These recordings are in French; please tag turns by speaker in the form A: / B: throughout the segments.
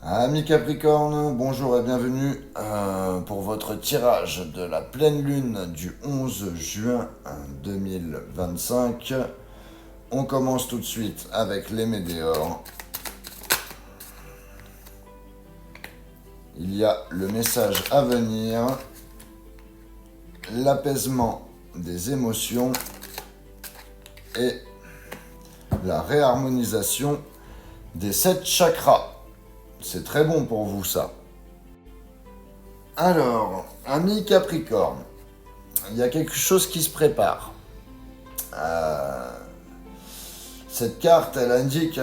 A: Amis Capricorne, bonjour et bienvenue pour votre tirage de la pleine lune du 11 juin 2025. On commence tout de suite avec les météores. Il y a le message à venir, l'apaisement des émotions et la réharmonisation des 7 chakras. C'est très bon pour vous ça. Alors, ami Capricorne, il y a quelque chose qui se prépare. Cette carte, elle indique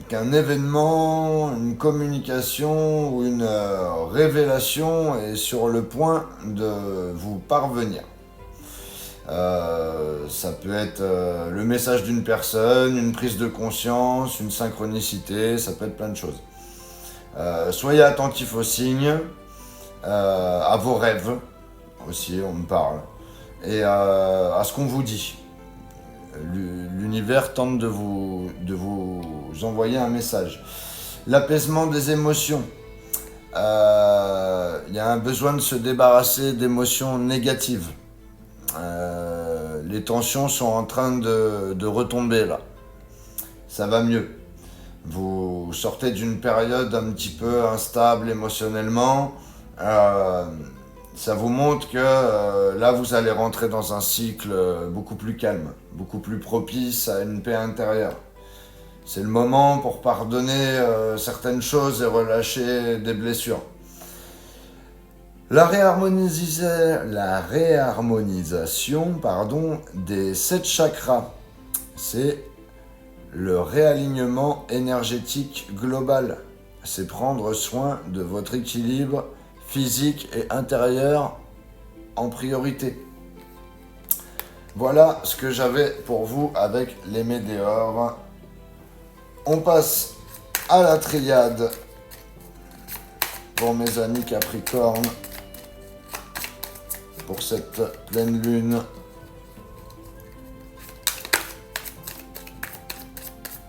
A: qu'un événement, une communication ou une révélation est sur le point de vous parvenir. Ça peut être le message d'une personne, une prise de conscience, une synchronicité, ça peut être plein de choses. Soyez attentifs aux signes, à vos rêves aussi, on me parle, et à ce qu'on vous dit. L'univers tente de vous envoyer un message. L'apaisement des émotions. Il y a un besoin de se débarrasser d'émotions négatives. Les tensions sont en train de retomber là. Ça va mieux. Vous sortez d'une période un petit peu instable émotionnellement. Ça vous montre que là, vous allez rentrer dans un cycle beaucoup plus calme, beaucoup plus propice à une paix intérieure. C'est le moment pour pardonner certaines choses et relâcher des blessures. La réharmonisation des 7 chakras, c'est le réalignement énergétique global. C'est prendre soin de votre équilibre physique et intérieur en priorité. Voilà ce que j'avais pour vous avec les météores. On passe à la triade pour mes amis Capricorne pour cette pleine lune.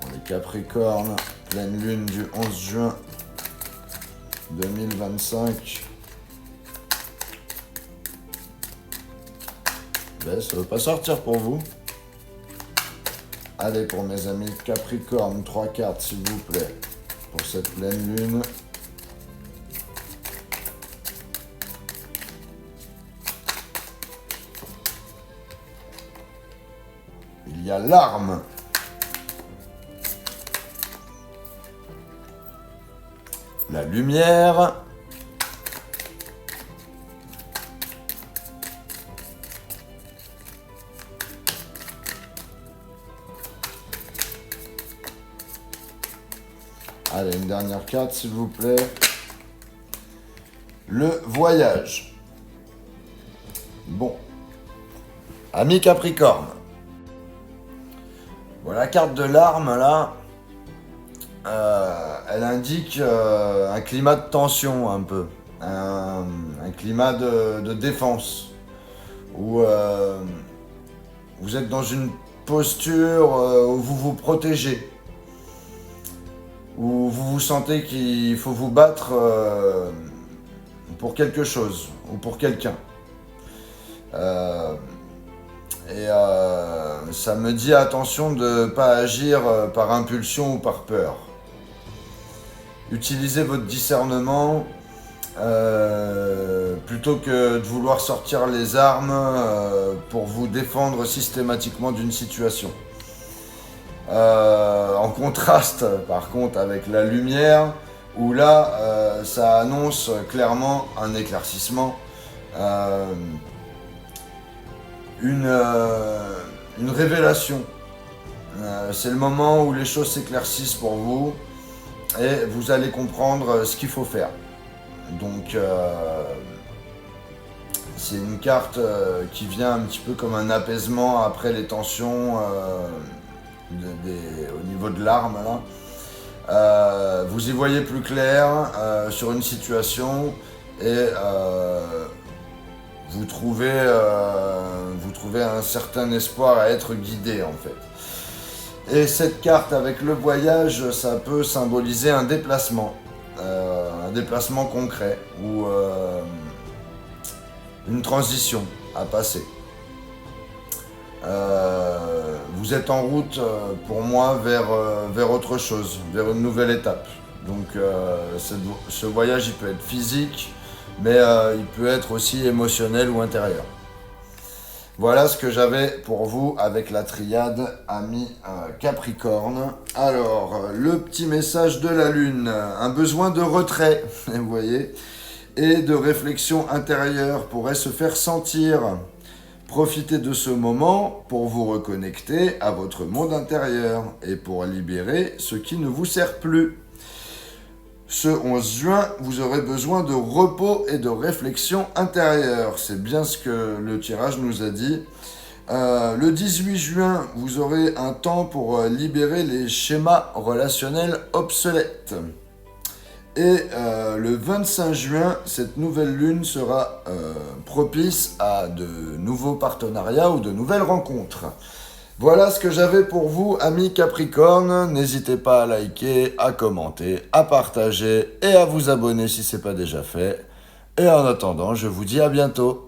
A: Pour les Capricornes, pleine lune du 11 juin 2025. Ben, ça ne veut pas sortir pour vous. Allez, pour mes amis Capricorne, 3 cartes s'il vous plaît, pour cette pleine lune. Il y a l'arme. La lumière. Allez, une dernière carte, s'il vous plaît. Le voyage. Bon. Ami Capricorne. Voilà, la carte de l'arme, là. Elle indique un climat de tension, un peu. Un climat de défense. Où vous êtes dans une posture où vous vous protégez. Où vous vous sentez qu'il faut vous battre pour quelque chose ou pour quelqu'un. Ça me dit attention de ne pas agir par impulsion ou par peur. Utilisez votre discernement plutôt que de vouloir sortir les armes pour vous défendre systématiquement d'une situation. En contraste par contre avec la lumière où là ça annonce clairement un éclaircissement, une révélation. C'est le moment où les choses s'éclaircissent pour vous et vous allez comprendre ce qu'il faut faire. Donc c'est une carte qui vient un petit peu comme un apaisement après les tensions au niveau de l'arme là. Vous y voyez plus clair sur une situation et vous trouvez un certain espoir à être guidé en fait. Et cette carte avec le voyage, ça peut symboliser un déplacement. déplacement concret ou une transition à passer. Vous êtes en route pour moi vers autre chose, vers une nouvelle étape. Donc ce voyage il peut être physique, mais il peut être aussi émotionnel ou intérieur. Voilà ce que j'avais pour vous avec la triade ami Capricorne. Alors, le petit message de la Lune, un besoin de retrait, vous voyez, et de réflexion intérieure pourrait se faire sentir. Profitez de ce moment pour vous reconnecter à votre monde intérieur et pour libérer ce qui ne vous sert plus. Ce 11 juin, vous aurez besoin de repos et de réflexion intérieure. C'est bien ce que le tirage nous a dit. Le 18 juin, vous aurez un temps pour libérer les schémas relationnels obsolètes. Et le 25 juin, cette nouvelle lune sera propice à de nouveaux partenariats ou de nouvelles rencontres. Voilà ce que j'avais pour vous, amis Capricorne. N'hésitez pas à liker, à commenter, à partager et à vous abonner si ce n'est pas déjà fait. Et en attendant, je vous dis à bientôt.